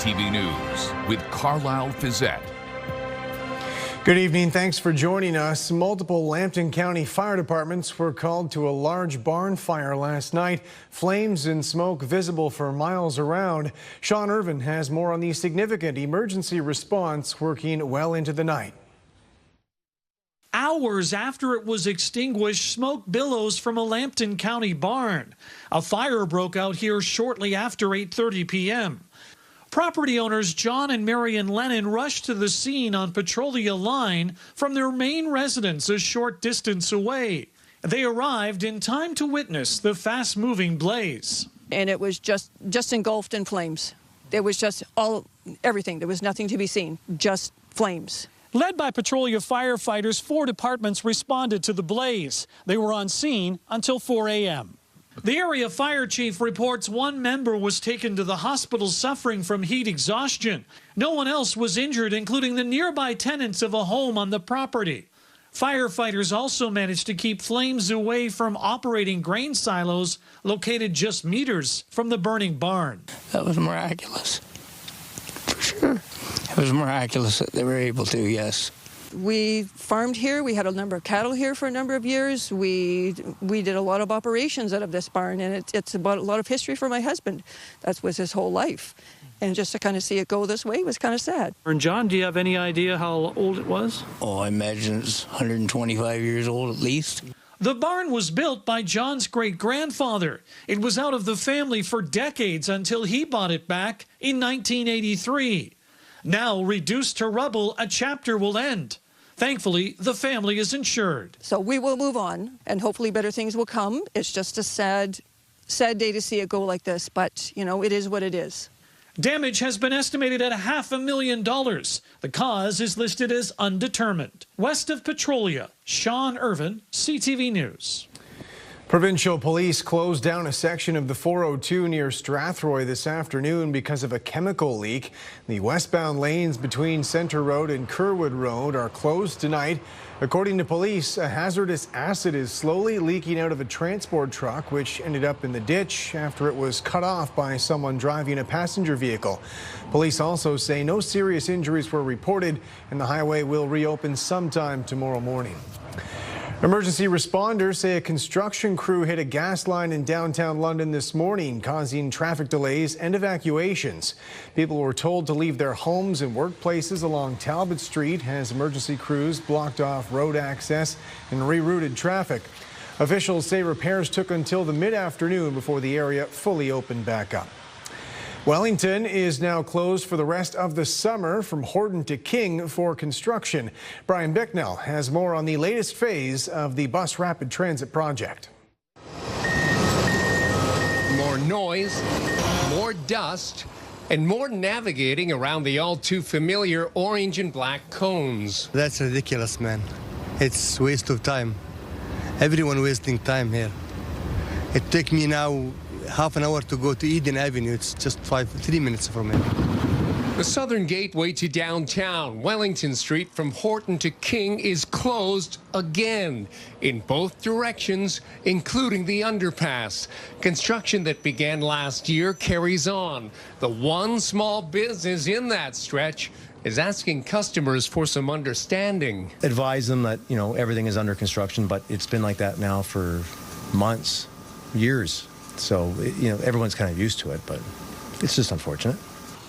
CTV News with Carlyle Fiset. Good evening. Thanks for joining us. Multiple Lambton County fire departments were called to a large barn fire last night. Flames and smoke visible for miles around. Sean Irvin has more on the significant emergency response working well into the night. Hours after it was extinguished, smoke billows from a Lambton County barn. A fire broke out here shortly after 8:30 p.m. Property owners John and Marion Lennon rushed to the scene on Petrolia line from their main residence a short distance away. They arrived in time to witness the fast-moving blaze. And it was just engulfed in flames. It was just everything. There was nothing to be seen, just flames. Led by Petrolia firefighters, 4 departments responded to the blaze. They were on scene until 4 a.m. The area fire chief reports one member was taken to the hospital suffering from heat exhaustion. No one else was injured, including the nearby tenants of a home on the property. Firefighters also managed to keep flames away from operating grain silos located just meters from the burning barn. That was miraculous, for sure. It was miraculous that they were able to, yes. We farmed here. We had a number of cattle here for a number of years. We did a lot of operations out of this barn, and it's about a lot of history for my husband. That was his whole life. And just to kind of see it go this way was kind of sad. And John, do you have any idea how old it was? Oh, I imagine it's 125 years old at least. The barn was built by John's great-grandfather. It was out of the family for decades until he bought it back in 1983. Now reduced to rubble, a chapter will end. Thankfully, the family is insured. So we will move on, and hopefully better things will come. It's just a sad day to see it go like this, but, you know, it is what it is. Damage has been estimated at $500,000. The cause is listed as undetermined. West of Petrolia, Sean Irvin, CTV News. Provincial police closed down a section of the 402 near Strathroy this afternoon because of a chemical leak. The westbound lanes between Centre Road and Curwood Road are closed tonight. According to police, a hazardous acid is slowly leaking out of a transport truck, which ended up in the ditch after it was cut off by someone driving a passenger vehicle. Police also say no serious injuries were reported, and the highway will reopen sometime tomorrow morning. Emergency responders say a construction crew hit a gas line in downtown London this morning, causing traffic delays and evacuations. People were told to leave their homes and workplaces along Talbot Street as emergency crews blocked off road access and rerouted traffic. Officials say repairs took until the mid-afternoon before the area fully opened back up. Wellington is now closed for the rest of the summer from Horton to King for construction. Brian Bicknell has more on the latest phase of the bus rapid transit project. More noise, more dust, and more navigating around the all too familiar orange and black cones. That's ridiculous, man. It's a waste of time. Everyone wasting time here. It took me now half an hour to go to Eden Avenue. It's just 3 minutes from here. The southern gateway to downtown, Wellington Street from Horton to King, is closed again in both directions, including the underpass. Construction that began last year carries on. The one small business in that stretch is asking customers for some understanding. Advise them that, you know, everything is under construction, but it's been like that now for months, years. So, you know, everyone's kind of used to it, but it's just unfortunate.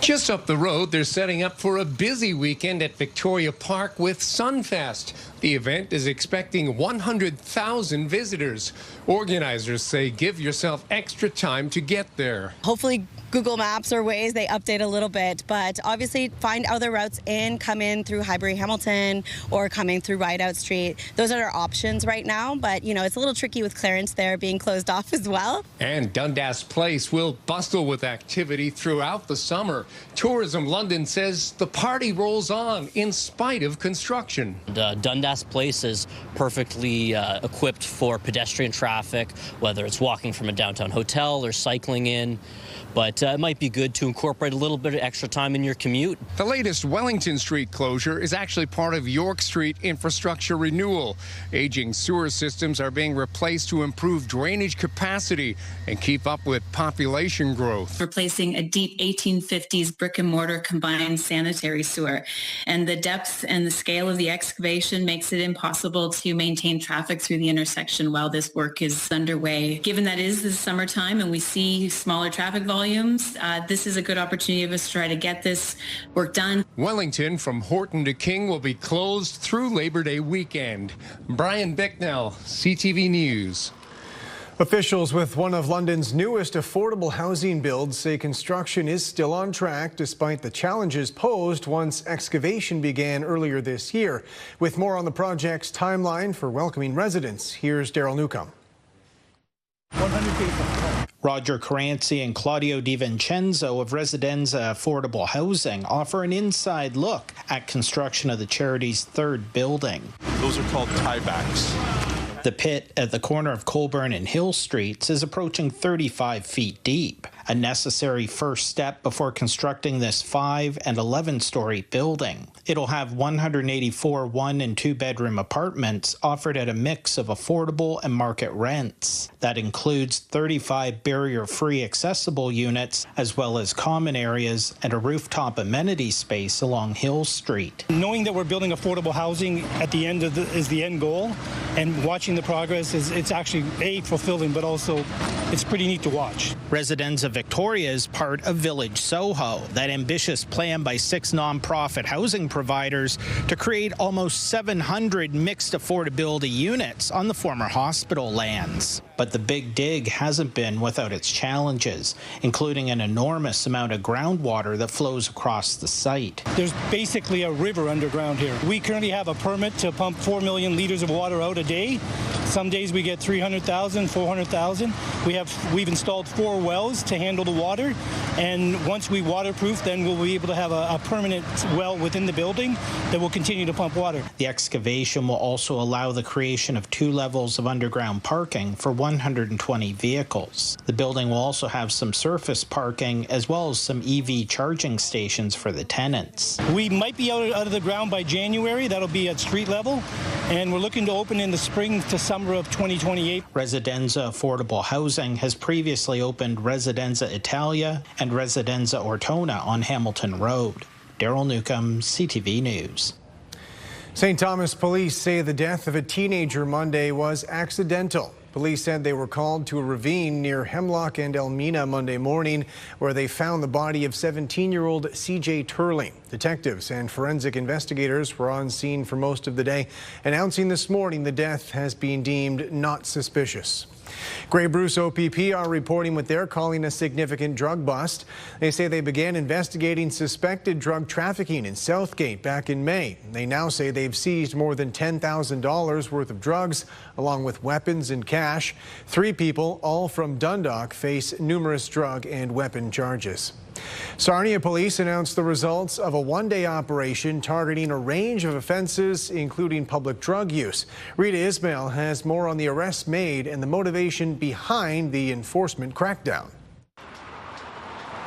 Just up the road, they're setting up for a busy weekend at Victoria Park with Sunfest. The event is expecting 100,000 visitors. Organizers say give yourself extra time to get there. Hopefully Google Maps or Waze, they update a little bit, but obviously find other routes in, come in through Highbury-Hamilton or coming through Rideout Street. Those are our options right now, but, you know, it's a little tricky with Clarence there being closed off as well. And Dundas Place will bustle with activity throughout the summer. Tourism London says the party rolls on in spite of construction. Dundas Place is perfectly equipped for pedestrian traffic, whether it's walking from a downtown hotel or cycling in. But it might be good to incorporate a little bit of extra time in your commute. The latest Wellington Street closure is actually part of York Street infrastructure renewal. Aging sewer systems are being replaced to improve drainage capacity and keep up with population growth. Replacing a deep 1850 1950s brick and mortar combined sanitary sewer. And the depth and the scale of the excavation makes it impossible to maintain traffic through the intersection while this work is underway. Given that it is the summertime and we see smaller traffic volumes, this is a good opportunity of us to try to get this work done. Wellington from Horton to King will be closed through Labor Day weekend. Brian Bicknell, CTV News. Officials with one of London's newest affordable housing builds say construction is still on track despite the challenges posed once excavation began earlier this year. With more on the project's timeline for welcoming residents, here's Daryl Newcomb. 100 people. Roger Caranci and Claudio DiVincenzo of Residenza Affordable Housing offer an inside look at construction of the charity's third building. Those are called tiebacks. The pit at the corner of Colburn and Hill Streets is approaching 35 feet deep, a necessary first step before constructing this 5- and 11-story building. It'll have 184 1- and 2-bedroom apartments offered at a mix of affordable and market rents. That includes 35 barrier-free accessible units, as well as common areas and a rooftop amenity space along Hill Street. Knowing that we're building affordable housing at the end is the end goal, and watching the progress it's actually fulfilling, but also it's pretty neat to watch. Residenza Victoria is part of Village Soho, that ambitious plan by 6 nonprofit housing providers to create almost 700 mixed affordability units on the former hospital lands. But the big dig hasn't been without its challenges, including an enormous amount of groundwater that flows across the site. There's basically a river underground here. We currently have a permit to pump 4 million liters of water out a day. Some days we get 300,000, 400,000. We've installed 4 wells to handle the water, and once we waterproof, then we'll be able to have a permanent well within the building that will continue to pump water. The excavation will also allow the creation of 2 levels of underground parking for 120 vehicles. The building will also have some surface parking as well as some EV charging stations for the tenants. We might be out of the ground by January. That'll be at street level, and we're looking to open in the spring to summer of 2028. Residenza Affordable Housing has previously opened Residenza Italia and Residenza Ortona on Hamilton Road. Daryl Newcomb, CTV News. St. Thomas police say the death of a teenager Monday was accidental. Police said they were called to a ravine near Hemlock and Elmina Monday morning, where they found the body of 17-year-old CJ Turling. Detectives and forensic investigators were on scene for most of the day, announcing this morning the death has been deemed not suspicious. Grey Bruce OPP are reporting what they're calling a significant drug bust. They say they began investigating suspected drug trafficking in Southgate back in May. They now say they've seized more than $10,000 worth of drugs, along with weapons and cash. 3 people, all from Dundalk, face numerous drug and weapon charges. Sarnia police announced the results of a one-day operation targeting a range of offenses, including public drug use. Rita Ismail has more on the arrests made and the motivation behind the enforcement crackdown.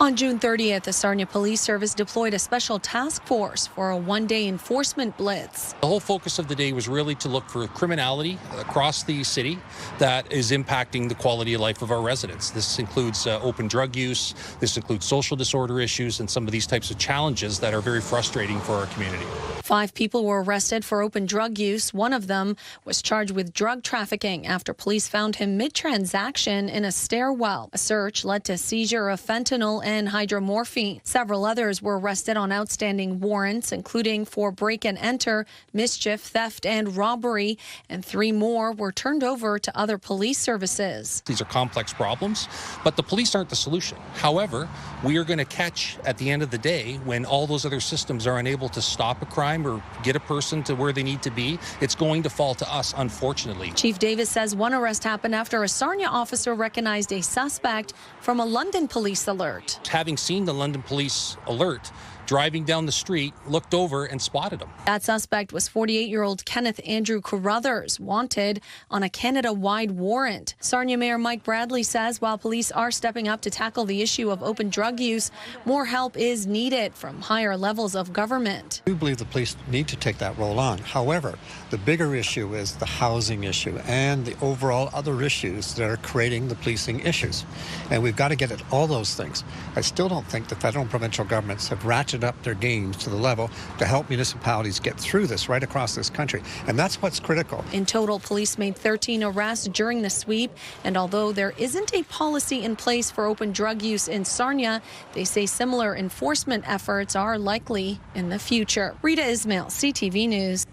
On June 30th, the Sarnia Police Service deployed a special task force for a one-day enforcement blitz. The whole focus of the day was really to look for criminality across the city that is impacting the quality of life of our residents. This includes open drug use, this includes social disorder issues, and some of these types of challenges that are very frustrating for our community. 5 people were arrested for open drug use. One of them was charged with drug trafficking after police found him mid-transaction in a stairwell. A search led to seizure of fentanyl and hydromorphine. Several others were arrested on outstanding warrants, including for break and enter, mischief, theft, and robbery, and 3 more were turned over to other police services. These are complex problems, but the police aren't the solution. However, we are going to catch at the end of the day when all those other systems are unable to stop a crime or get a person to where they need to be. It's going to fall to us, unfortunately. Chief Davis says one arrest happened after a Sarnia officer recognized a suspect from a London police alert. Having seen the London police alert driving down the street, looked over and spotted him. That suspect was 48-year-old Kenneth Andrew Carruthers, wanted on a Canada-wide warrant. Sarnia Mayor Mike Bradley says while police are stepping up to tackle the issue of open drug use, more help is needed from higher levels of government. We believe the police need to take that role on. However, the bigger issue is the housing issue and the overall other issues that are creating the policing issues. And we've got to get at all those things. I still don't think the federal and provincial governments have ratcheted up their gains to the level to help municipalities get through this right across this country. And that's what's critical. In total, police made 13 arrests during the sweep. And although there isn't a policy in place for open drug use in Sarnia, they say similar enforcement efforts are likely in the future. Rita Ismail, CTV News.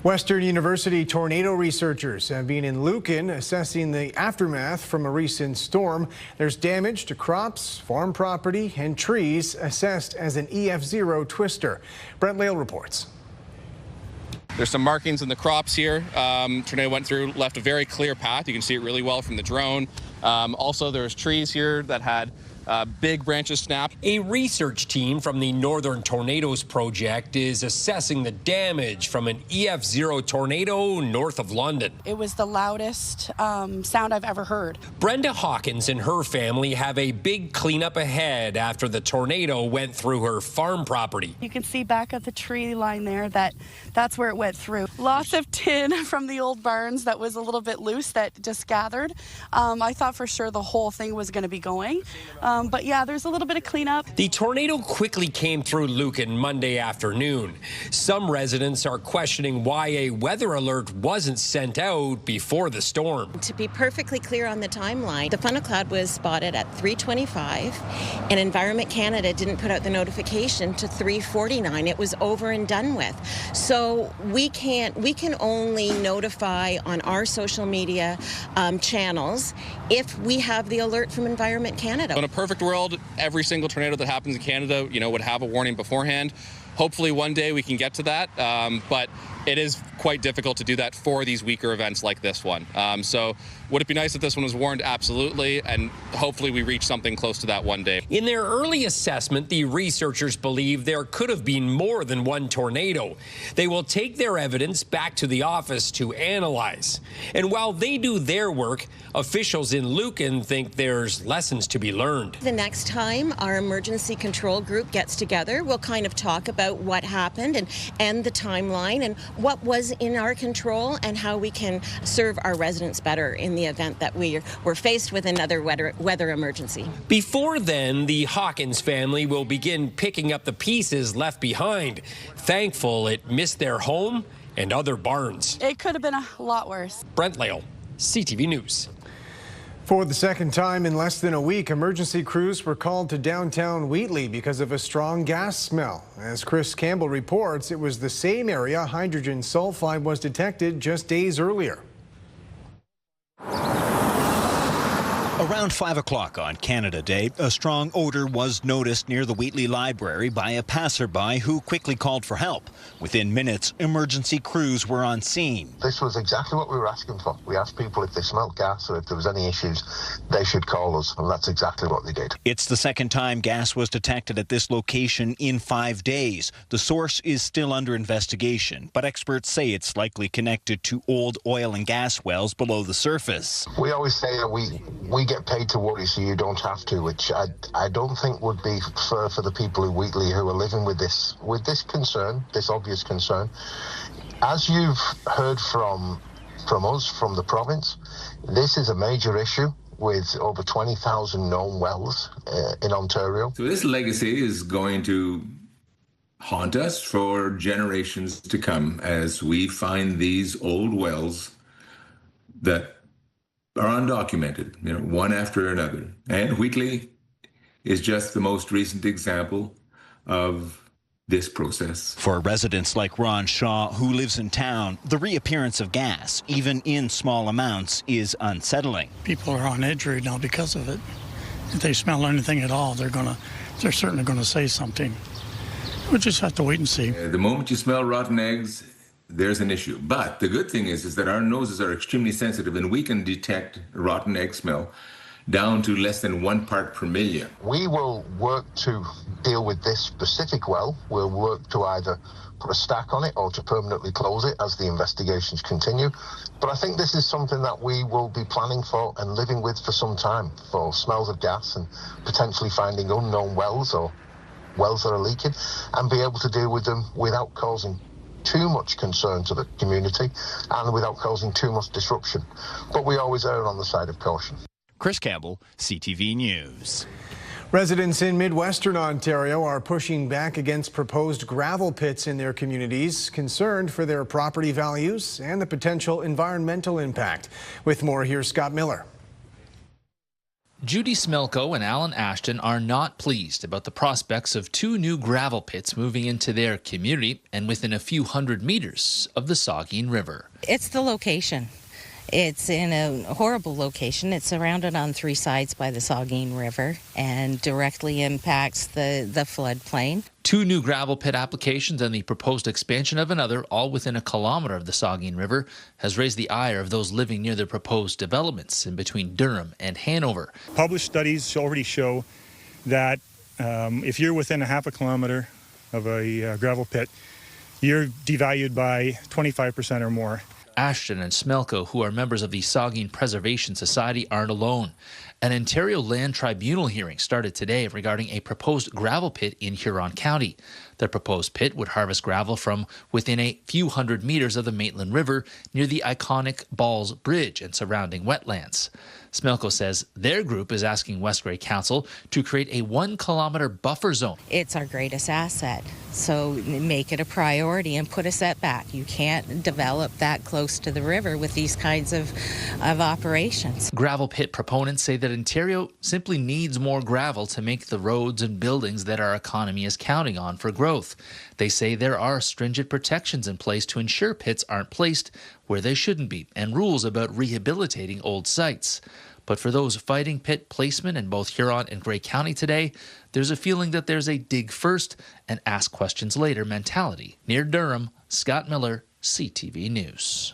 Western University tornado researchers have been in Lucan assessing the aftermath from a recent storm. There's damage to crops, farm property, and trees assessed as an EF0 twister. Brent Lale reports. There's some markings in the crops here. Tornado went through, left a very clear path. You can see it really well from the drone. Also, there's trees here that had big branches snapped. A research team from the Northern Tornadoes Project is assessing the damage from an EF0 tornado north of London. It was the loudest sound I've ever heard. Brenda Hawkins and her family have a big cleanup ahead after the tornado went through her farm property. You can see back at the tree line there that's where it went through. Lots of tin from the old barns that was a little bit loose that just gathered. I thought for sure the whole thing was going to be going. But yeah, there's a little bit of cleanup. The tornado quickly came through Lucan Monday afternoon. Some residents are questioning why a weather alert wasn't sent out before the storm. To be perfectly clear on the timeline, the funnel cloud was spotted at 3:25, and Environment Canada didn't put out the notification to 3:49. It was over and done with. So we can only notify on our social media channels if we have the alert from Environment Canada. In a perfect world, every single tornado that happens in Canada, would have a warning beforehand. Hopefully one day we can get to that, but it is quite difficult to do that for these weaker events like this one. So would it be nice if this one was warned? Absolutely, and hopefully we reach something close to that one day. In their early assessment, the researchers believe there could have been more than one tornado. They will take their evidence back to the office to analyze. And while they do their work, officials in Lucan think there's lessons to be learned. The next time our emergency control group gets together, we'll kind of talk about what happened and the timeline and what was in our control and how we can serve our residents better in the event that we're faced with another weather emergency. Before then, the Hawkins family will begin picking up the pieces left behind. Thankful it missed their home and other barns. It could have been a lot worse. Brent Lale, CTV News. For the second time in less than a week, emergency crews were called to downtown Wheatley because of a strong gas smell. As Chris Campbell reports, it was the same area hydrogen sulfide was detected just days earlier. Around 5 o'clock on Canada Day, a strong odor was noticed near the Wheatley Library by a passerby who quickly called for help. Within minutes, emergency crews were on scene. This was exactly what we were asking for. We asked people if they smelled gas or if there was any issues, they should call us, and that's exactly what they did. It's the second time gas was detected at this location in 5 days. The source is still under investigation, but experts say it's likely connected to old oil and gas wells below the surface. We always say that we get paid to worry so you don't have to, which I don't think would be fair for the people in Wheatley who are living with this concern, this obvious concern. As you've heard from us, from the province, this is a major issue with over 20,000 known wells in Ontario. So this legacy is going to haunt us for generations to come as we find these old wells that are undocumented, one after another. And Wheatley is just the most recent example of this process. For residents like Ron Shaw, who lives in town, the reappearance of gas, even in small amounts, is unsettling. People are on edge right now because of it. If they smell anything at all, they're certainly going to say something. We'll just have to wait and see. The moment you smell rotten eggs, there's an issue. But the good thing is that our noses are extremely sensitive and we can detect rotten egg smell down to less than 1 part per million. We will work to deal with this specific well. We'll work to either put a stack on it or to permanently close it as the investigations continue. But I think this is something that we will be planning for and living with for some time, for smells of gas and potentially finding unknown wells or wells that are leaking, and be able to deal with them without causing too much concern to the community and without causing too much disruption. But we always err on the side of caution. Chris Campbell, CTV News. Residents in Midwestern Ontario are pushing back against proposed gravel pits in their communities, concerned for their property values and the potential environmental impact. With more, here's Scott Miller. Judy Smelko and Alan Ashton are not pleased about the prospects of 2 new gravel pits moving into their community and within a few hundred meters of the Saugeen River. It's the location. It's in a horrible location. It's surrounded on 3 sides by the Saugeen River and directly impacts the floodplain. 2 new gravel pit applications and the proposed expansion of another, all within a kilometre of the Saugeen River, has raised the ire of those living near the proposed developments in between Durham and Hanover. Published studies already show that if you're within a half a kilometre of a gravel pit, you're devalued by 25% or more. Ashton and Smelko, who are members of the Saugeen Preservation Society, aren't alone. An Ontario Land Tribunal hearing started today regarding a proposed gravel pit in Huron County. The proposed pit would harvest gravel from within a few hundred meters of the Maitland River near the iconic Balls Bridge and surrounding wetlands. Smelko says their group is asking West Grey Council to create a 1 kilometre buffer zone. It's our greatest asset, so make it a priority and put a setback. You can't develop that close to the river with these kinds of operations. Gravel pit proponents say that Ontario simply needs more gravel to make the roads and buildings that our economy is counting on for growth. They say there are stringent protections in place to ensure pits aren't placed where they shouldn't be, and rules about rehabilitating old sites. But for those fighting pit placement in both Huron and Grey County today, there's a feeling that there's a dig first and ask questions later mentality. Near Durham, Scott Miller, CTV News.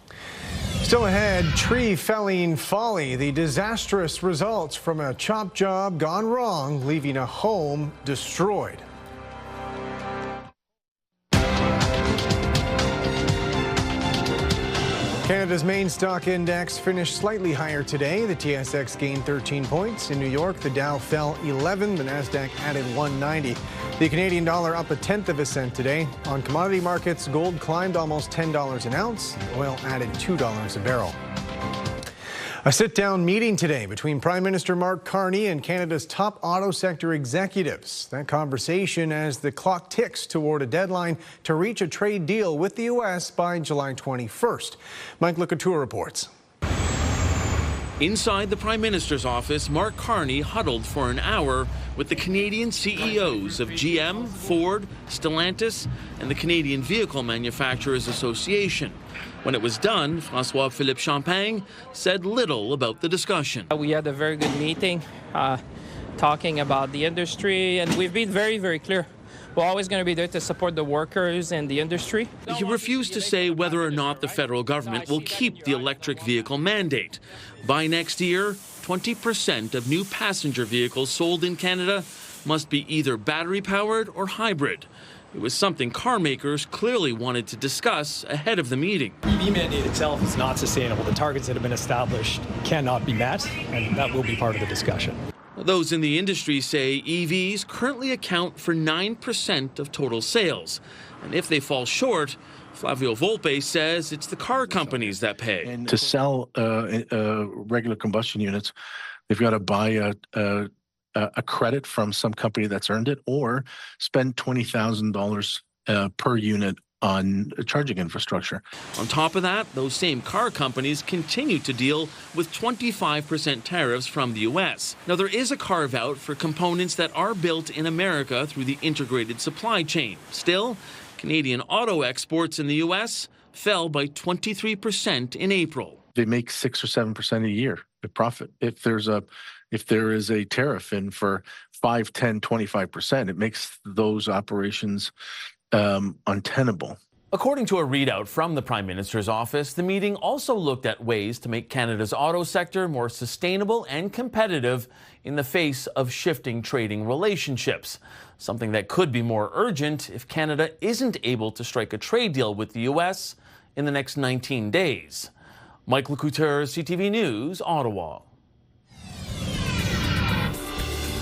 Still ahead, tree felling folly, the disastrous results from a chop job gone wrong, leaving a home destroyed. Canada's main stock index finished slightly higher today. The TSX gained 13 points. In New York, the Dow fell 11. The Nasdaq added 190. The Canadian dollar up 1/10 cent today. On commodity markets, gold climbed almost $10 an ounce. Oil added $2 a barrel. A sit-down meeting today between Prime Minister Mark Carney and Canada's top auto sector executives. That conversation as the clock ticks toward a deadline to reach a trade deal with the U.S. by July 21st. Mike Lecouture reports. Inside the Prime Minister's office, Mark Carney huddled for an hour with the Canadian CEOs of GM, Ford, Stellantis, and the Canadian Vehicle Manufacturers Association. When it was done, François-Philippe Champagne said little about the discussion. We had a very good meeting talking about the industry, and we've been very, very clear. We're always going to be there to support the workers and the industry. He refused to say whether or not the federal government will keep the electric vehicle mandate. By next year, 20% of new passenger vehicles sold in Canada must be either battery-powered or hybrid. It was something car makers clearly wanted to discuss ahead of the meeting. EV mandate itself is not sustainable. The targets that have been established cannot be met, and that will be part of the discussion. Those in the industry say EVs currently account for 9% of total sales. And if they fall short, Flavio Volpe says it's the car companies that pay. To sell regular combustion units, they've got to buy a credit from some company that's earned it, or spend $20,000 per unit on charging infrastructure. On top of that, those same car companies continue to deal with 25% tariffs from the U.S. Now, there is a carve-out for components that are built in America through the integrated supply chain. Still, Canadian auto exports in the U.S. fell by 23% in April. They make 6 or 7% a year in profit. If there is a tariff in for 5, 10, 25%, it makes those operations untenable. According to a readout from the Prime Minister's office, the meeting also looked at ways to make Canada's auto sector more sustainable and competitive in the face of shifting trading relationships, something that could be more urgent if Canada isn't able to strike a trade deal with the U.S. in the next 19 days. Mike Lecouteur, CTV News, Ottawa.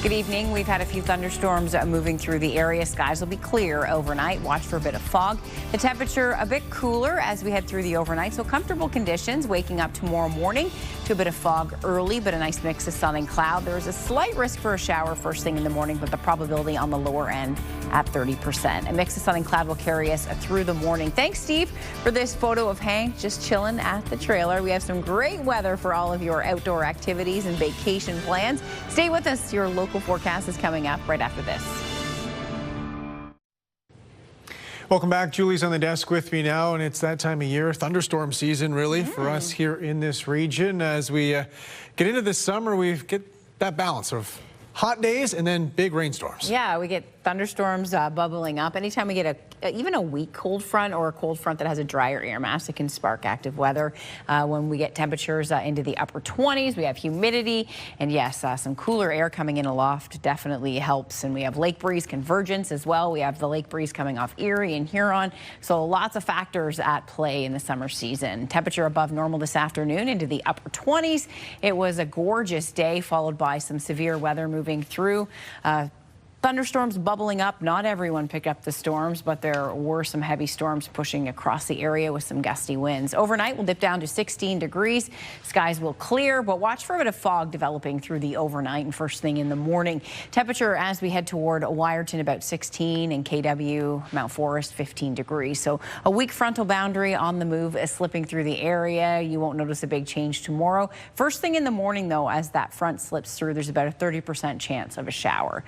Good evening. We've had a few thunderstorms moving through the area. Skies will be clear overnight. Watch for a bit of fog. The temperature a bit cooler as we head through the overnight. So comfortable conditions waking up tomorrow morning to a bit of fog early, but a nice mix of sun and cloud. There is a slight risk for a shower first thing in the morning, but the probability on the lower end at 30%. A mix of sun and cloud will carry us through the morning. Thanks, Steve, for this photo of Hank just chilling at the trailer. We have some great weather for all of your outdoor activities and vacation plans. Stay with us. Your local forecast is coming up right after this. Welcome back. Julie's on the desk with me now, and it's that time of year, thunderstorm season, really, for us here in this region. As we get into this summer, we get that balance of hot days and then big rainstorms. Yeah, we get thunderstorms bubbling up. Anytime we get even a weak cold front or a cold front that has a drier air mass, it can spark active weather. When we get temperatures into the upper 20s, we have humidity, and yes, some cooler air coming in aloft definitely helps. And we have lake breeze convergence as well. We have the lake breeze coming off Erie and Huron. So lots of factors at play in the summer season. Temperature above normal this afternoon into the upper 20s. It was a gorgeous day, followed by some severe weather moving through. Thunderstorms bubbling up. Not everyone picked up the storms, but there were some heavy storms pushing across the area with some gusty winds. Overnight, we'll dip down to 16 degrees. Skies will clear, but watch for a bit of fog developing through the overnight and first thing in the morning. Temperature as we head toward Wyerton about 16 and KW, Mount Forest 15 degrees. So a weak frontal boundary on the move is slipping through the area. You won't notice a big change tomorrow. First thing in the morning, though, as that front slips through, there's about a 30% chance of a shower.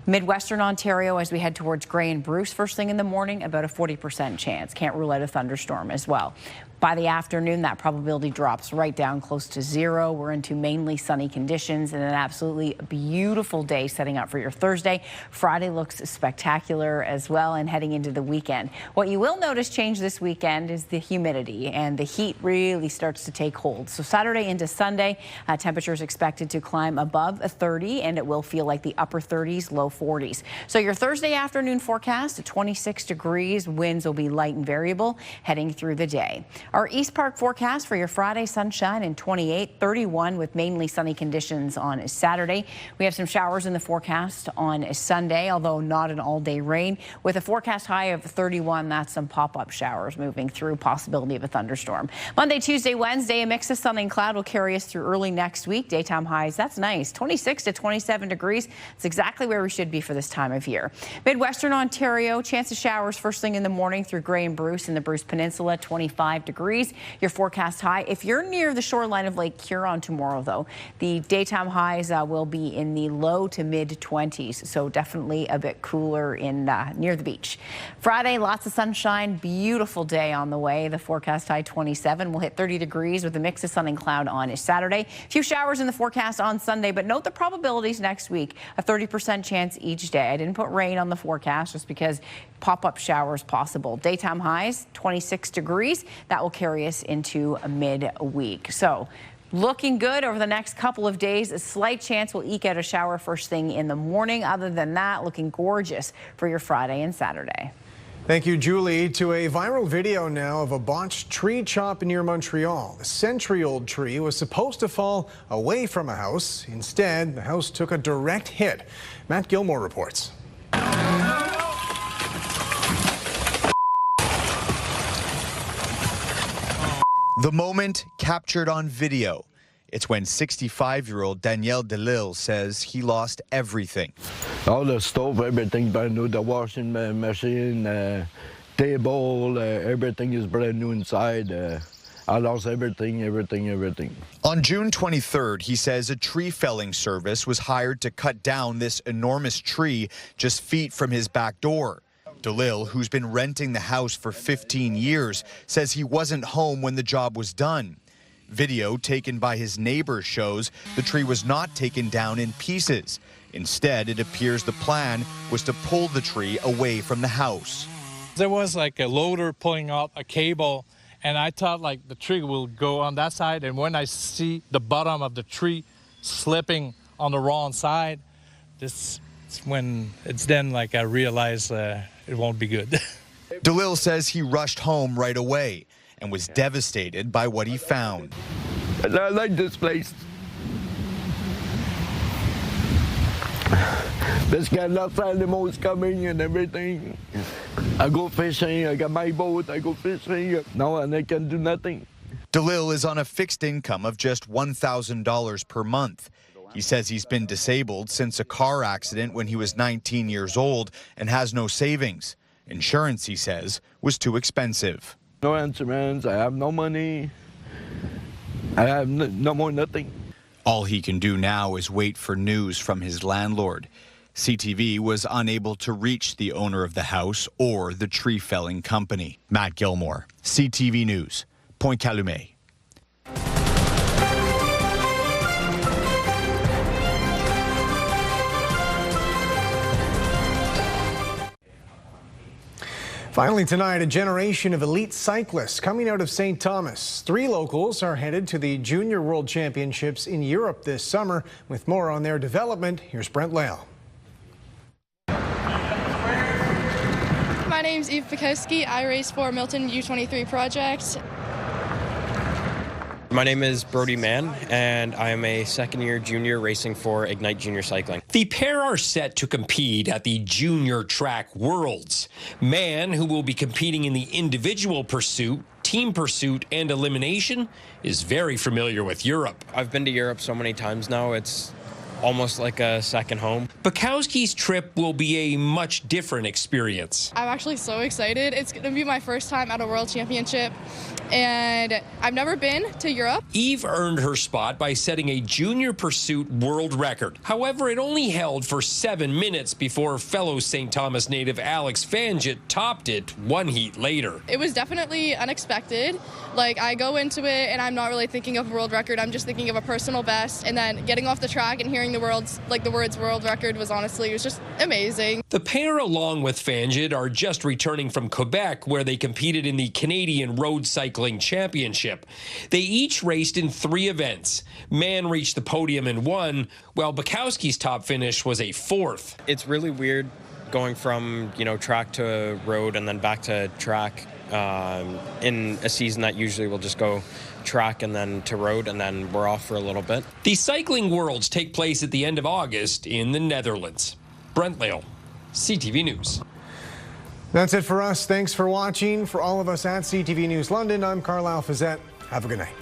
Midwestern Ontario, as we head towards Grey and Bruce, first thing in the morning, about a 40% chance. Can't rule out a thunderstorm as well. By the afternoon, that probability drops right down close to zero. We're into mainly sunny conditions and an absolutely beautiful day setting up for your Thursday. Friday looks spectacular as well, and heading into the weekend. What you will notice change this weekend is the humidity, and the heat really starts to take hold. So Saturday into Sunday, temperatures expected to climb above 30, and it will feel like the upper 30s, low 40s. So your Thursday afternoon forecast, 26 degrees. Winds will be light and variable heading through the day. Our East Park forecast for your Friday, sunshine and 28, 31 with mainly sunny conditions on Saturday. We have some showers in the forecast on Sunday, although not an all-day rain. With a forecast high of 31, that's some pop-up showers moving through, possibility of a thunderstorm. Monday, Tuesday, Wednesday, a mix of sun and cloud will carry us through early next week. Daytime highs, that's nice, 26 to 27 degrees. It's exactly where we should be for this time of year. Midwestern Ontario, chance of showers first thing in the morning through Grey and Bruce in the Bruce Peninsula, 25 degrees. Your forecast high. If you're near the shoreline of Lake Huron tomorrow, though, the daytime highs will be in the low to mid 20s, so definitely a bit cooler in near the beach. Friday, lots of sunshine, beautiful day on the way. The forecast high 27. We'll hit 30 degrees with a mix of sun and cloud on Saturday. A few showers in the forecast on Sunday, but note the probabilities next week, a 30% chance each day. I didn't put rain on the forecast just because pop-up showers possible. Daytime highs 26 degrees. That will carry us into a mid-week. So looking good over the next couple of days. A slight chance we'll eke out a shower first thing in the morning. Other than that, looking gorgeous for your Friday and Saturday. Thank you, Julie. To a viral video now of a botched tree chop near Montreal. The century-old tree was supposed to fall away from a house. Instead, the house took a direct hit. Matt Gilmore reports. The moment captured on video. It's when 65-year-old Daniel Delille says he lost everything. All the stove, everything brand new, the washing machine, table, everything is brand new inside. I lost everything. On June 23rd, he says a tree felling service was hired to cut down this enormous tree just feet from his back door. Delille, who's been renting the house for 15 years, says he wasn't home when the job was done. Video taken by his neighbor shows the tree was not taken down in pieces. Instead, it appears the plan was to pull the tree away from the house. There was like a loader pulling out a cable, and I thought like the tree will go on that side, and when I see the bottom of the tree slipping on the wrong side, this is when it's then like I realize it won't be good. DeLille says he rushed home right away and was devastated by what he found. I like this place. There's got lots of animals coming and everything. I go fishing, I got my boat, I go fishing. No, and I can do nothing. DeLille is on a fixed income of just $1,000 per month. He says he's been disabled since a car accident when he was 19 years old and has no savings. Insurance, he says, was too expensive. No insurance, I have no money. I have no more nothing. All he can do now is wait for news from his landlord. CTV was unable to reach the owner of the house or the tree felling company. Matt Gilmore, CTV News, Point Calumet. Finally tonight, a generation of elite cyclists coming out of St. Thomas. 3 locals are headed to the Junior World Championships in Europe this summer. With more on their development, here's Brent Lale. My name's Eve Bukowski. I race for Milton U23 Project. My name is Brody Mann, and I am a second-year junior racing for Ignite Junior Cycling. The pair are set to compete at the Junior Track Worlds. Mann, who will be competing in the individual pursuit, team pursuit, and elimination, is very familiar with Europe. I've been to Europe so many times now, it's almost like a second home. Bukowski's trip will be a much different experience. I'm actually so excited. It's going to be my first time at a World Championship, and I've never been to Europe. Eve earned her spot by setting a junior pursuit world record. However, it only held for 7 minutes before fellow St. Thomas native Alex Fanget topped it 1 heat later. It was definitely unexpected. Like, I go into it and I'm not really thinking of a world record. I'm just thinking of a personal best, and then getting off the track and hearing the words world record was honestly, it was just amazing. The pair, along with Fanget, are just returning from Quebec, where they competed in the Canadian Road Cycling Championship. They each raced in 3 events. Mann reached the podium in 1, while Bukowski's top finish was a 4th. It's really weird going from, track to road and then back to track in a season that usually will just go track and then to road, and then we're off for a little bit. The Cycling Worlds take place at the end of August in the Netherlands. Brent Lale, CTV News. That's it for us. Thanks for watching. For all of us at CTV News London, I'm Carlyle Fiset. Have a good night.